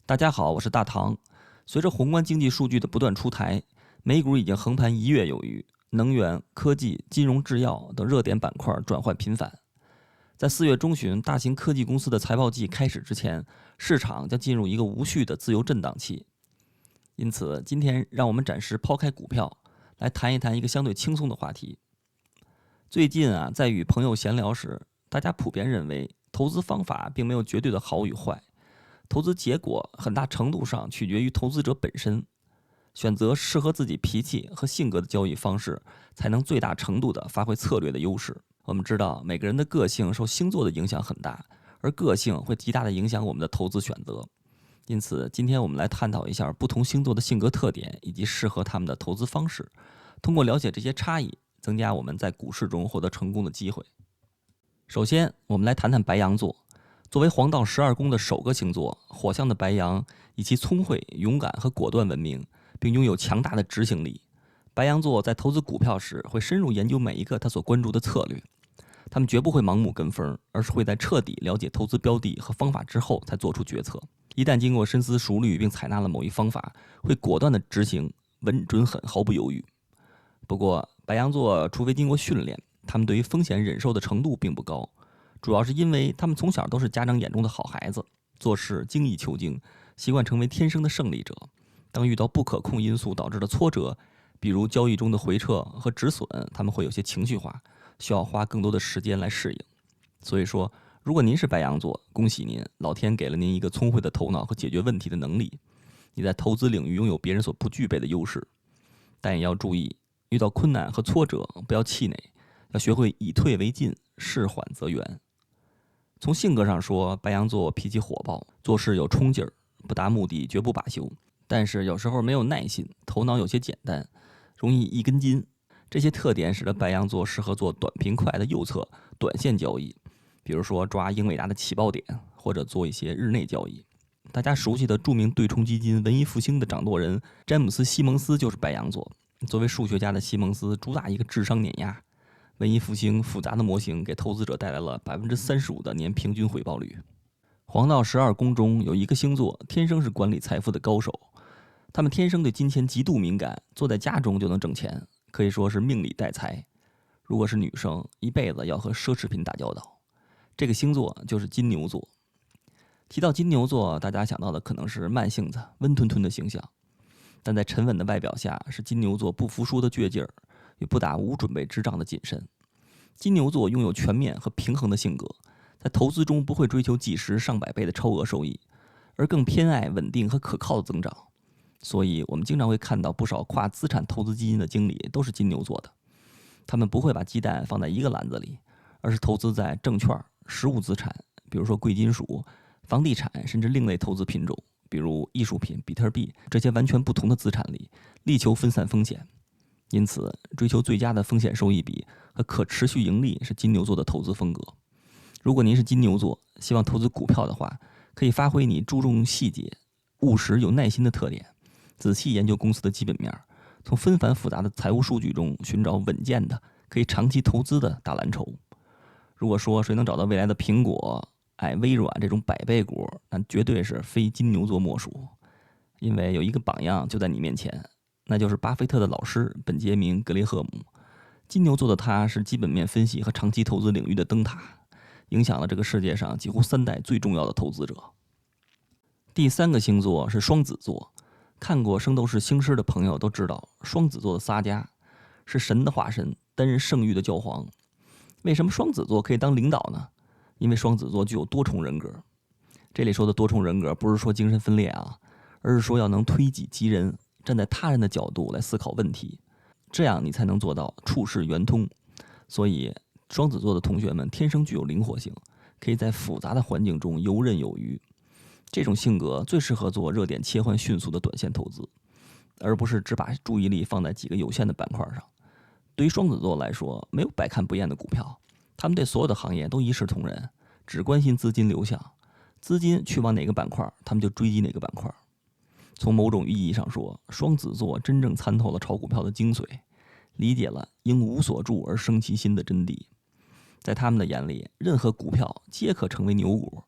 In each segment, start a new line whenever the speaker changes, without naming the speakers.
大家好，我是大唐。随着宏观经济数据的不断出台，美股已经横盘1月有余，能源、科技、金融、制药等热点板块转换频繁。在4月中旬，大型科技公司的财报季开始之前，市场将进入一个无序的自由震荡期。因此，今天让我们暂时抛开股票，来谈一谈一个相对轻松的话题。最近在与朋友闲聊时，大家普遍认为，投资方法并没有绝对的好与坏。投资结果很大程度上取决于投资者本身，选择适合自己脾气和性格的交易方式，才能最大程度地发挥策略的优势。我们知道，每个人的个性受星座的影响很大，而个性会极大地影响我们的投资选择。因此，今天我们来探讨一下不同星座的性格特点以及适合他们的投资方式，通过了解这些差异，增加我们在股市中获得成功的机会。首先，我们来谈谈白羊座。作为黄道12宫的首个星座，火象的白羊以其聪慧、勇敢和果断闻名，并拥有强大的执行力。白羊座在投资股票时，会深入研究每一个他所关注的策略。他们绝不会盲目跟风，而是会在彻底了解投资标的和方法之后才做出决策。一旦经过深思熟虑并采纳了某一方法，会果断地执行，稳准狠，毫不犹豫。不过，白羊座除非经过训练，他们对于风险忍受的程度并不高。主要是因为他们从小都是家长眼中的好孩子，做事精益求精，习惯成为天生的胜利者。当遇到不可控因素导致的挫折，比如交易中的回撤和止损，他们会有些情绪化，需要花更多的时间来适应。所以说，如果您是白羊座，恭喜您，老天给了您一个聪慧的头脑和解决问题的能力，你在投资领域拥有别人所不具备的优势。但也要注意，遇到困难和挫折不要气馁，要学会以退为进，事缓则圆。从性格上说，白羊座脾气火爆，做事有冲劲儿，不达目的绝不罢休。但是有时候没有耐心，头脑有些简单，容易一根筋。这些特点使得白羊座适合做短平快的右侧短线交易，比如说抓英伟达的起爆点，或者做一些日内交易。大家熟悉的著名对冲基金文艺复兴的掌舵人詹姆斯·西蒙斯就是白羊座。作为数学家的西蒙斯主打一个智商碾压。文艺复兴复杂的模型给投资者带来了35%的年平均回报率。黄道12宫中有一个星座天生是管理财富的高手，他们天生对金钱极度敏感，坐在家中就能挣钱，可以说是命里带财。如果是女生，一辈子要和奢侈品打交道。这个星座就是金牛座。提到金牛座，大家想到的可能是慢性子、温吞吞的形象，但在沉稳的外表下，是金牛座不服输的倔劲儿，与不打无准备之仗的谨慎。金牛座拥有全面和平衡的性格，在投资中不会追求几十上百倍的超额收益，而更偏爱稳定和可靠的增长。所以我们经常会看到不少跨资产投资基金的经理都是金牛座的。他们不会把鸡蛋放在一个篮子里，而是投资在证券、实物资产，比如说贵金属、房地产，甚至另类投资品种，比如艺术品、比特币这些完全不同的资产里，力求分散风险。因此，追求最佳的风险收益比和可持续盈利是金牛座的投资风格。如果您是金牛座，希望投资股票的话，可以发挥你注重细节、务实有耐心的特点，仔细研究公司的基本面，从纷繁复杂的财务数据中寻找稳健的、可以长期投资的大蓝筹。如果说谁能找到未来的苹果、微软这种百倍股，那绝对是非金牛座莫属。因为有一个榜样就在你面前，那就是巴菲特的老师本杰明·格雷赫姆。金牛座的他是基本面分析和长期投资领域的灯塔，影响了这个世界上几乎3代最重要的投资者。第3个星座是双子座。看过《圣斗士星矢》的朋友都知道，双子座的撒迦是神的化身，担任圣域的教皇。为什么双子座可以当领导呢？因为双子座具有多重人格。这里说的多重人格不是说精神分裂而是说要能推己及人，站在他人的角度来思考问题，这样你才能做到处事圆通。所以双子座的同学们天生具有灵活性，可以在复杂的环境中游刃有余。这种性格最适合做热点切换迅速的短线投资，而不是只把注意力放在几个有限的板块上。对于双子座来说，没有百看不厌的股票，他们对所有的行业都一视同仁，只关心资金流向，资金去往哪个板块，他们就追击哪个板块。从某种意义上说，双子座真正参透了炒股票的精髓，理解了应无所住而生其心的真谛。在他们的眼里，任何股票皆可成为牛股。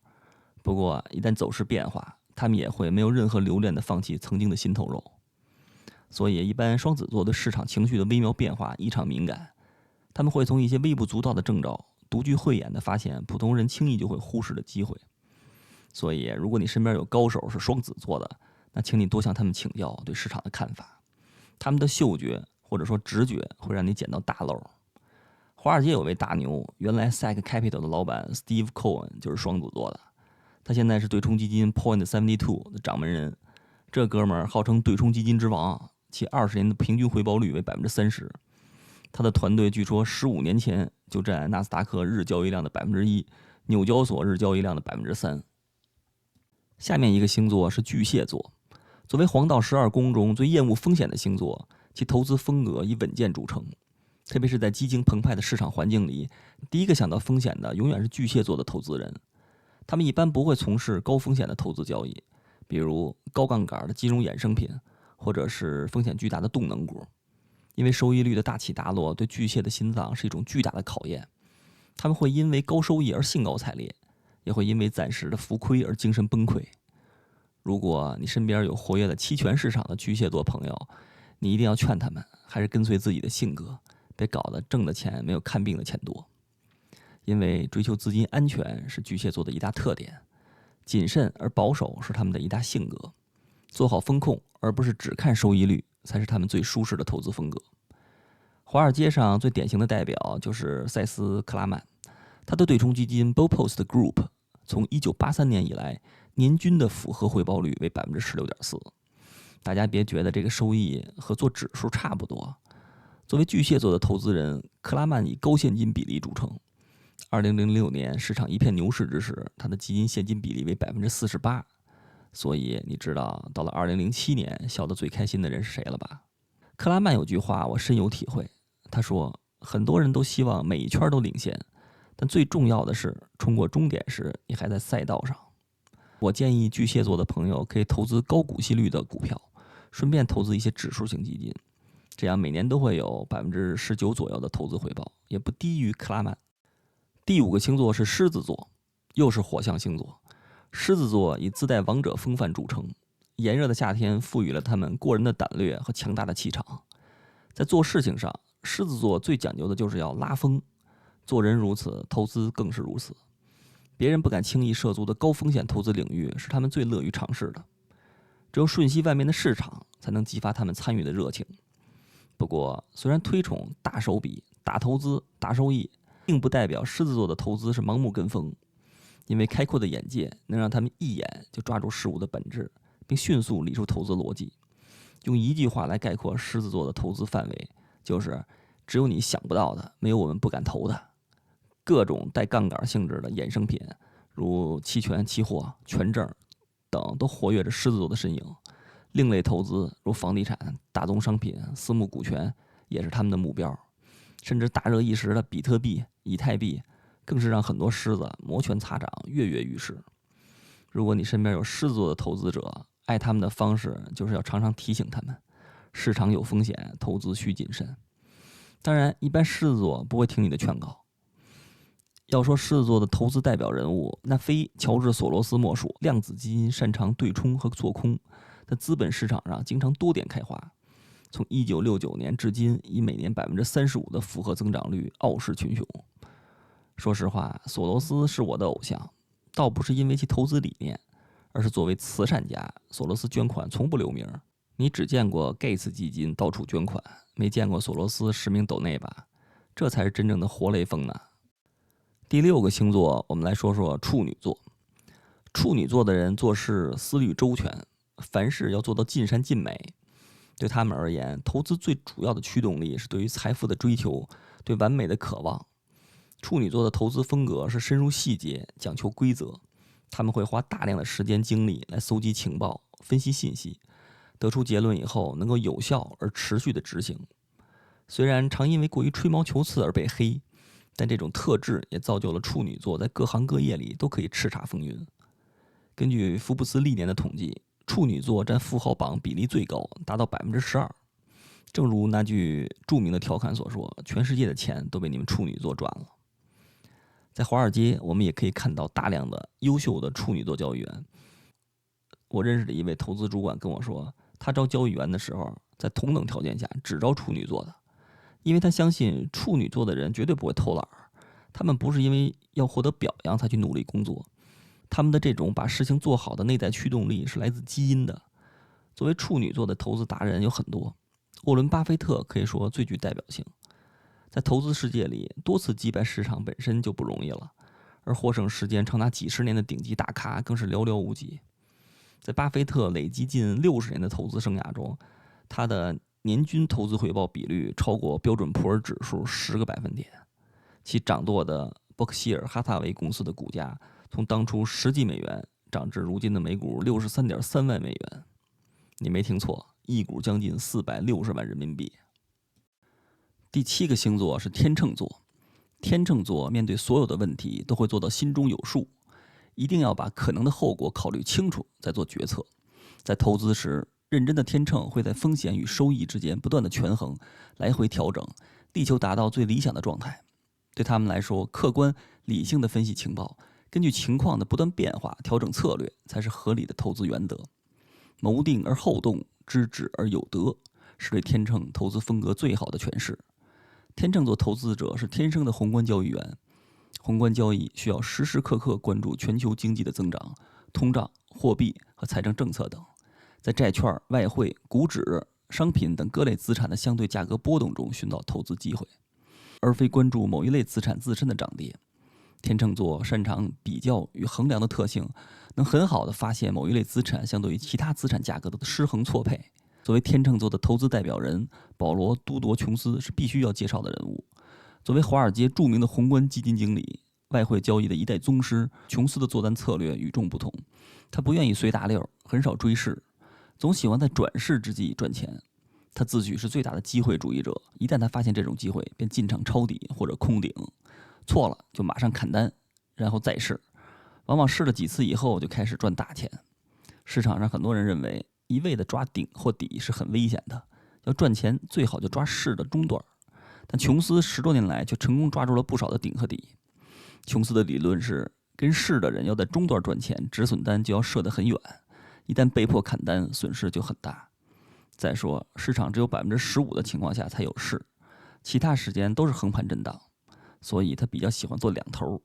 不过，一旦走势变化，他们也会没有任何留恋地放弃曾经的心头肉。所以，一般双子座对市场情绪的微妙变化异常敏感，他们会从一些微不足道的征兆，独具慧眼地发现普通人轻易就会忽视的机会。所以，如果你身边有高手是双子座的，那请你多向他们请教对市场的看法。他们的嗅觉或者说直觉会让你捡到大漏。华尔街有位大牛，原来 SAC Capital 的老板 Steve Cohen 就是双子座的，他现在是对冲基金 Point72 的掌门人。这哥们儿号称对冲基金之王，其20年的平均回报率为30%。他的团队据说15年前就占纳斯达克日交易量的1%，纽交所日交易量的3%。下面一个星座是巨蟹座，作为黄道12宫中最厌恶风险的星座，其投资风格以稳健著称。特别是在激情澎湃的市场环境里，第一个想到风险的永远是巨蟹座的投资人。他们一般不会从事高风险的投资交易，比如高杠杆的金融衍生品，或者是风险巨大的动能股。因为收益率的大起大落对巨蟹的心脏是一种巨大的考验，他们会因为高收益而兴高采烈，也会因为暂时的浮亏而精神崩溃。如果你身边有活跃的期权市场的巨蟹座朋友，你一定要劝他们还是跟随自己的性格，别搞得挣的钱没有看病的钱多。因为追求资金安全是巨蟹座的一大特点，谨慎而保守是他们的一大性格，做好风控而不是只看收益率才是他们最舒适的投资风格。华尔街上最典型的代表就是塞斯·克拉曼，他的对冲基金 Baupost Group 从1983年以来年均的复合回报率为16.4%。大家别觉得这个收益和做指数差不多。作为巨蟹座的投资人，克拉曼以高现金比例著称。2006年市场一片牛市之时，他的基金现金比例为48%。所以你知道到了2007年笑得最开心的人是谁了吧？克拉曼有句话我深有体会，他说很多人都希望每一圈都领先，但最重要的是冲过终点时你还在赛道上。我建议巨蟹座的朋友可以投资高股息率的股票，顺便投资一些指数型基金，这样每年都会有19%左右的投资回报，也不低于克拉曼。第5个星座是狮子座，又是火象星座。狮子座以自带王者风范著称，炎热的夏天赋予了他们过人的胆略和强大的气场。在做事情上，狮子座最讲究的就是要拉风，做人如此，投资更是如此。别人不敢轻易涉足的高风险投资领域是他们最乐于尝试的，只有瞬息万变的市场才能激发他们参与的热情。不过，虽然推崇大手笔、大投资、大收益，并不代表狮子座的投资是盲目跟风，因为开阔的眼界能让他们一眼就抓住事物的本质，并迅速理出投资逻辑。用一句话来概括狮子座的投资范围，就是只有你想不到的，没有我们不敢投的。各种带杠杆性质的衍生品，如期权、期货、权证等，都活跃着狮子座的身影。另类投资如房地产、大宗商品、私募股权也是他们的目标。甚至大热一时的比特币、以太币，更是让很多狮子摩拳擦掌、跃跃欲试。如果你身边有狮子座的投资者，爱他们的方式就是要常常提醒他们，市场有风险，投资需谨慎。当然，一般狮子座不会听你的劝告。要说狮子座的投资代表人物，那非乔治·索罗斯莫属。量子基金擅长对冲和做空，在资本市场上经常多点开花。从1969年至今，以每年35%的复合增长率傲视群雄。说实话，索罗斯是我的偶像，倒不是因为其投资理念，而是作为慈善家，索罗斯捐款从不留名。你只见过盖茨基金到处捐款，没见过索罗斯实名抖内吧？这才是真正的活雷锋呢。第6个星座，我们来说说处女座。处女座的人做事思虑周全，凡事要做到尽善尽美。对他们而言，投资最主要的驱动力是对于财富的追求，对完美的渴望。处女座的投资风格是深入细节，讲求规则。他们会花大量的时间精力来搜集情报，分析信息，得出结论以后能够有效而持续的执行。虽然常因为过于吹毛求疵而被黑，但这种特质也造就了处女座在各行各业里都可以叱咤风云。根据福布斯历年的统计，处女座占富豪榜比例最高，达到12%。正如那句著名的调侃所说，全世界的钱都被你们处女座赚了。在华尔街，我们也可以看到大量的优秀的处女座交易员。我认识的一位投资主管跟我说，他招交易员的时候，在同等条件下只招处女座的，因为他相信处女座的人绝对不会偷懒儿，他们不是因为要获得表扬才去努力工作，他们的这种把事情做好的内在驱动力是来自基因的。作为处女座的投资达人有很多，沃伦·巴菲特可以说最具代表性。在投资世界里，多次击败市场本身就不容易了，而获胜时间长达几十年的顶级大咖更是寥寥无几。在巴菲特累积近60年的投资生涯中，他的年均投资回报比率超过标准普尔指数10个百分点，其掌舵的伯克希尔哈撒韦公司的股价从当初10几美元涨至如今的每股63.3万美元。你没听错，一股将近460万人民币。第7个星座是天秤座。天秤座面对所有的问题都会做到心中有数，一定要把可能的后果考虑清楚再做决策。在投资时，认真的天秤会在风险与收益之间不断的权衡，来回调整，力求达到最理想的状态。对他们来说，客观理性的分析情报，根据情况的不断变化调整策略，才是合理的投资原则。谋定而后动，知止而有得，是对天秤投资风格最好的诠释。天秤座投资者是天生的宏观交易员，宏观交易需要时时刻刻关注全球经济的增长、通胀、货币和财政政策等，在债券、外汇、股指、商品等各类资产的相对价格波动中寻找投资机会，而非关注某一类资产自身的涨跌。天秤座擅长比较与衡量的特性，能很好地发现某一类资产相对于其他资产价格的失衡错配。作为天秤座的投资代表人，保罗·都铎·琼斯是必须要介绍的人物。作为华尔街著名的宏观基金经理、外汇交易的一代宗师，琼斯的作战策略与众不同。他不愿意随大溜，很少追市，总喜欢在转势之际赚钱。他自诩是最大的机会主义者，一旦他发现这种机会，便进场抄底或者空顶，错了就马上砍单，然后再试。往往试了几次以后，就开始赚大钱。市场上很多人认为，一味的抓顶或底是很危险的，要赚钱最好就抓势的中段。但琼斯10多年来却成功抓住了不少的顶和底。琼斯的理论是，跟势的人要在中段赚钱，止损单就要设得很远，一旦被迫砍单，损失就很大。再说，市场只有15%的情况下才有势，其他时间都是横盘震荡，所以他比较喜欢做两头。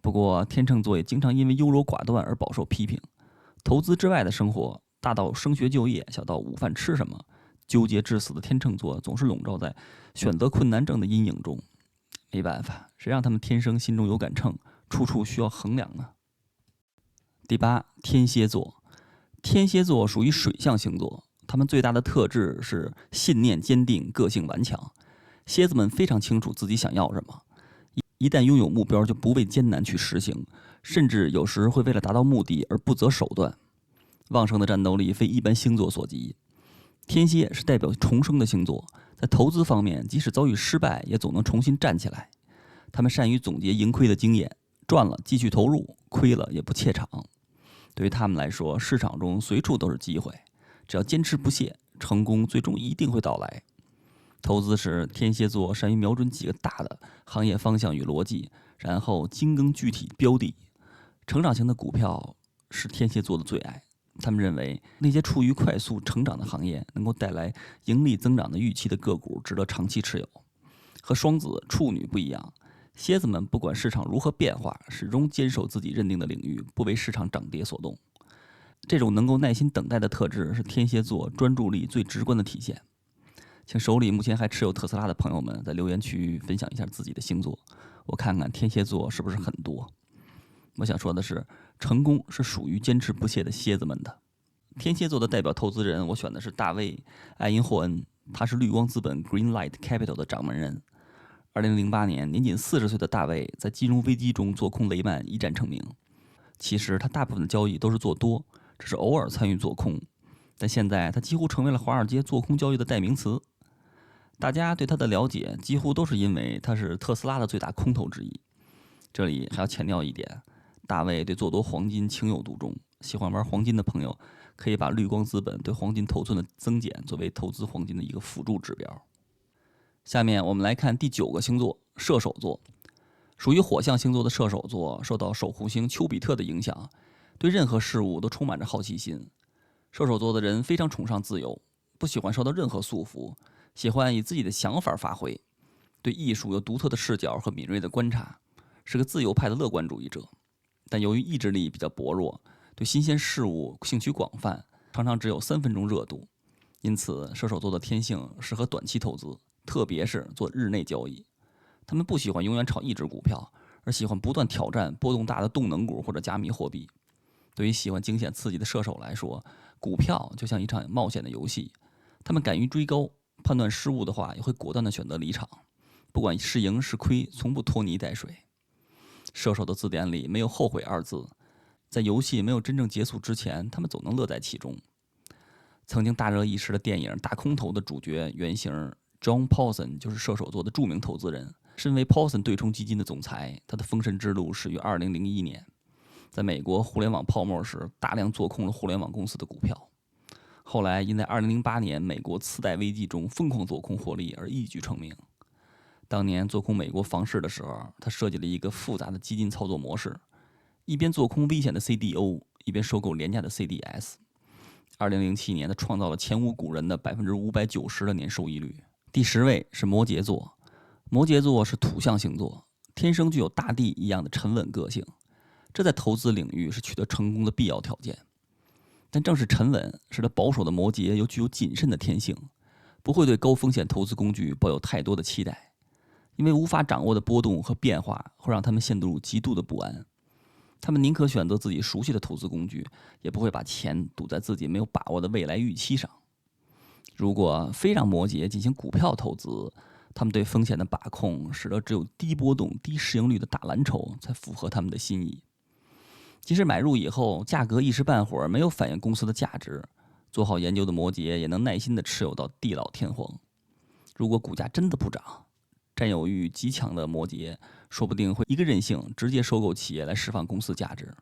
不过，天秤座也经常因为优柔寡断而饱受批评。投资之外的生活，大到升学就业，小到午饭吃什么，纠结致死的天秤座总是笼罩在选择困难症的阴影中。没办法，谁让他们天生心中有杆秤，处处需要衡量呢？第8，天蝎座。天蝎座属于水象星座，他们最大的特质是信念坚定，个性顽强。蝎子们非常清楚自己想要什么，一旦拥有目标，就不畏艰难去实行，甚至有时会为了达到目的而不择手段。旺盛的战斗力非一般星座所及。天蝎是代表重生的星座，在投资方面，即使遭遇失败，也总能重新站起来。他们善于总结盈亏的经验，赚了继续投入，亏了也不怯场。对于他们来说，市场中随处都是机会，只要坚持不懈，成功最终一定会到来。投资时，天蝎座善于瞄准几个大的行业方向与逻辑，然后精耕具体标的。成长型的股票是天蝎座的最爱，他们认为那些处于快速成长的行业，能够带来盈利增长的预期的个股，值得长期持有。和双子、处女不一样，蝎子们不管市场如何变化，始终坚守自己认定的领域，不为市场涨跌所动。这种能够耐心等待的特质，是天蝎座专注力最直观的体现。请手里目前还持有特斯拉的朋友们在留言区分享一下自己的星座，我看看天蝎座是不是很多。我想说的是，成功是属于坚持不懈的蝎子们的。天蝎座的代表投资人，我选的是大卫·艾因霍恩，他是绿光资本 Greenlight Capital 的掌门人。2008年，年仅40岁的大卫在金融危机中做空雷曼一战成名。其实他大部分的交易都是做多，只是偶尔参与做空。但现在他几乎成为了华尔街做空交易的代名词。大家对他的了解几乎都是因为他是特斯拉的最大空头之一。这里还要强调一点，大卫对做多黄金情有独钟，喜欢玩黄金的朋友可以把绿光资本对黄金头寸的增减作为投资黄金的一个辅助指标。下面我们来看第9个星座，射手座。属于火象星座的射手座受到守护星丘比特的影响，对任何事物都充满着好奇心。射手座的人非常崇尚自由，不喜欢受到任何束缚，喜欢以自己的想法发挥，对艺术有独特的视角和敏锐的观察，是个自由派的乐观主义者。但由于意志力比较薄弱，对新鲜事物兴趣广泛，常常只有3分钟热度。因此，射手座的天性适合短期投资，特别是做日内交易。他们不喜欢永远炒一只股票，而喜欢不断挑战波动大的动能股或者加密货币。对于喜欢惊险刺激的射手来说，股票就像一场冒险的游戏，他们敢于追高，判断失误的话也会果断地选择离场，不管是赢是亏，从不拖泥带水。射手的字典里没有后悔二字，在游戏没有真正结束之前，他们总能乐在其中。曾经大热一时的电影《大空头》的主角原型 John Paulson 就是射手座的著名投资人。身为 Paulson 对冲基金的总裁，他的封神之路始于2001年。在美国互联网泡沫时，大量做空了互联网公司的股票。后来因在2008年美国次贷危机中疯狂做空获利而一举成名。当年做空美国房市的时候，他设计了一个复杂的基金操作模式，一边做空危险的 CDO， 一边收购廉价的 CDS。2007年，他创造了前无古人的590%的年收益率。第10位是摩羯座，摩羯座是土象星座，天生具有大地一样的沉稳个性，这在投资领域是取得成功的必要条件。但正是沉稳，使得保守的摩羯又具有谨慎的天性，不会对高风险投资工具抱有太多的期待，因为无法掌握的波动和变化会让他们陷入极度的不安。他们宁可选择自己熟悉的投资工具，也不会把钱赌在自己没有把握的未来预期上。如果非让摩羯进行股票投资，他们对风险的把控使得只有低波动、低市盈率的大蓝筹才符合他们的心意。即使买入以后价格一时半会儿没有反映公司的价值，做好研究的摩羯也能耐心地持有到地老天荒。如果股价真的不涨，占有欲极强的摩羯说不定会一个任性直接收购企业来释放公司价值。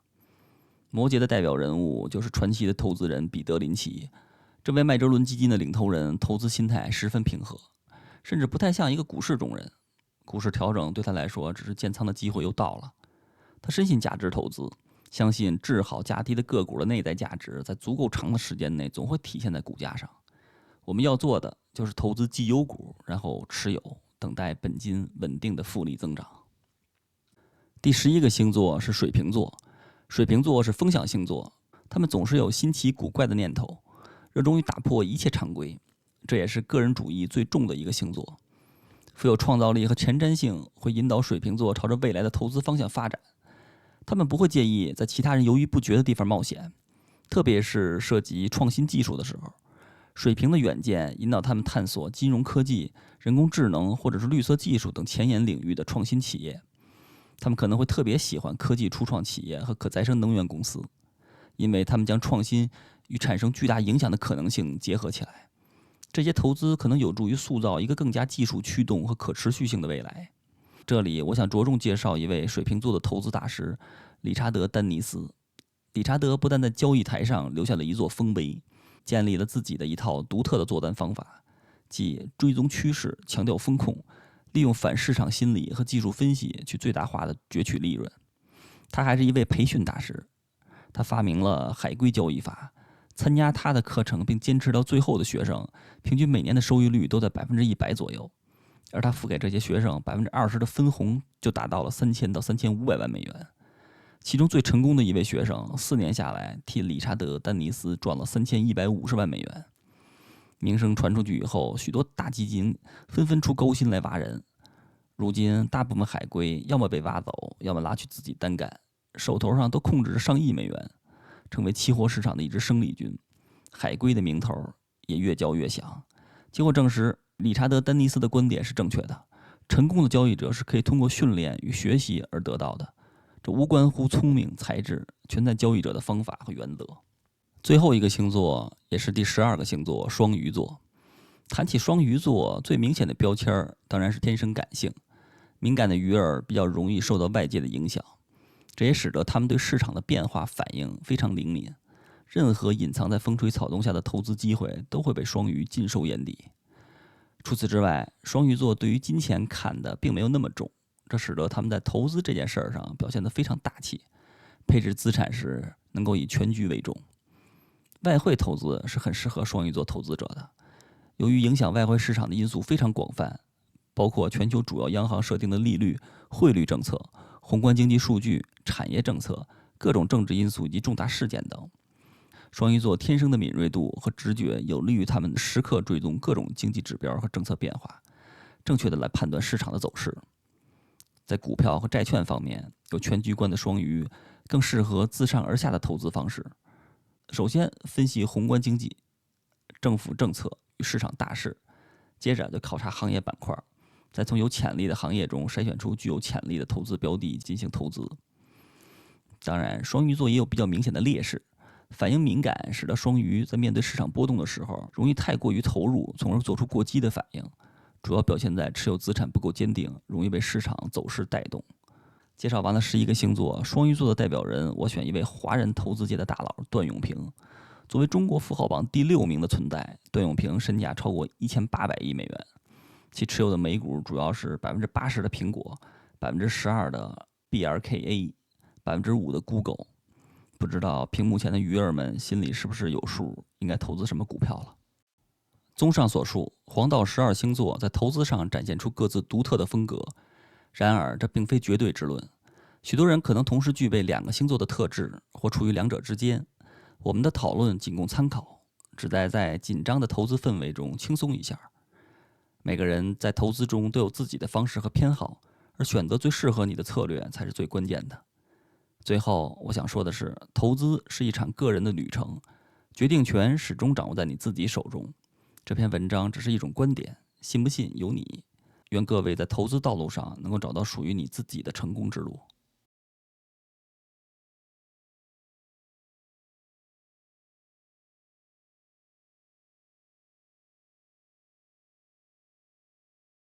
摩羯的代表人物就是传奇的投资人彼得林奇，这位麦哲伦基金的领头人，投资心态十分平和，甚至不太像一个股市中人。股市调整对他来说只是建仓的机会又到了。他深信价值投资，相信治好价低的个股的内在价值在足够长的时间内总会体现在股价上。我们要做的就是投资绩优股，然后持有，等待本金稳定的复利增长。第11个星座是水瓶座，水瓶座是风象星座，他们总是有新奇古怪的念头，热衷于打破一切常规，这也是个人主义最重的一个星座。富有创造力和前瞻性会引导水瓶座朝着未来的投资方向发展。他们不会介意在其他人犹豫不决的地方冒险，特别是涉及创新技术的时候。水瓶的远见引导他们探索金融科技、人工智能或者是绿色技术等前沿领域的创新企业。他们可能会特别喜欢科技初创企业和可再生能源公司，因为他们将创新与产生巨大影响的可能性结合起来。这些投资可能有助于塑造一个更加技术驱动和可持续性的未来。这里我想着重介绍一位水瓶座的投资大师理查德·丹尼斯。理查德不但在交易台上留下了一座丰碑，建立了自己的一套独特的做单方法，即追踪趋势、强调风控，利用反市场心理和技术分析去最大化的攫取利润。他还是一位培训大师，他发明了海龟交易法，参加他的课程并坚持到最后的学生，平均每年的收益率都在100%左右，而他付给这些学生20%的分红就达到了3000到3500万美元。其中最成功的一位学生，4年下来替理查德·丹尼斯赚了3150万美元。名声传出去以后，许多大基金纷纷出高薪来挖人。如今，大部分海归要么被挖走，要么拉去自己单干，手头上都控制着上亿美元，成为期货市场的一支生力军。海归的名头也越叫越响。结果证实，理查德·丹尼斯的观点是正确的：成功的交易者是可以通过训练与学习而得到的。这无关乎聪明才智，全在交易者的方法和原则。最后一个星座也是第12个星座，双鱼座。谈起双鱼座，最明显的标签当然是天生感性，敏感的鱼儿比较容易受到外界的影响，这也使得他们对市场的变化反应非常灵敏。任何隐藏在风吹草动下的投资机会都会被双鱼尽收眼底。除此之外，双鱼座对于金钱看的并没有那么重，这使得他们在投资这件事上表现得非常大气，配置资产时能够以全局为重。外汇投资是很适合双鱼座投资者的，由于影响外汇市场的因素非常广泛，包括全球主要央行设定的利率、汇率政策、宏观经济数据、产业政策、各种政治因素以及重大事件等。双鱼座天生的敏锐度和直觉有利于他们时刻追踪各种经济指标和政策变化，正确的来判断市场的走势。在股票和债券方面，有全局观的双鱼更适合自上而下的投资方式。首先分析宏观经济、政府政策与市场大势，接着就考察行业板块，再从有潜力的行业中筛选出具有潜力的投资标的进行投资。当然，双鱼座也有比较明显的劣势，反应敏感使得双鱼在面对市场波动的时候容易太过于投入，从而做出过激的反应，主要表现在持有资产不够坚定，容易被市场走势带动。介绍完了11个星座，双鱼座的代表人，我选一位华人投资界的大佬段永平。作为中国富豪榜第6名的存在，段永平身价超过1800亿美元，其持有的美股主要是80%的苹果，12%的 BRKA，5% 的 Google。不知道屏幕前的鱼儿们心里是不是有数，应该投资什么股票了？综上所述，黄道12星座在投资上展现出各自独特的风格。然而，这并非绝对之论，许多人可能同时具备2个星座的特质，或处于两者之间。我们的讨论仅供参考，旨在紧张的投资氛围中轻松一下。每个人在投资中都有自己的方式和偏好，而选择最适合你的策略才是最关键的。最后，我想说的是，投资是一场个人的旅程，决定权始终掌握在你自己手中。这篇文章只是一种观点，信不信由你。愿各位在投资道路上能够找到属于你自己的成功之路。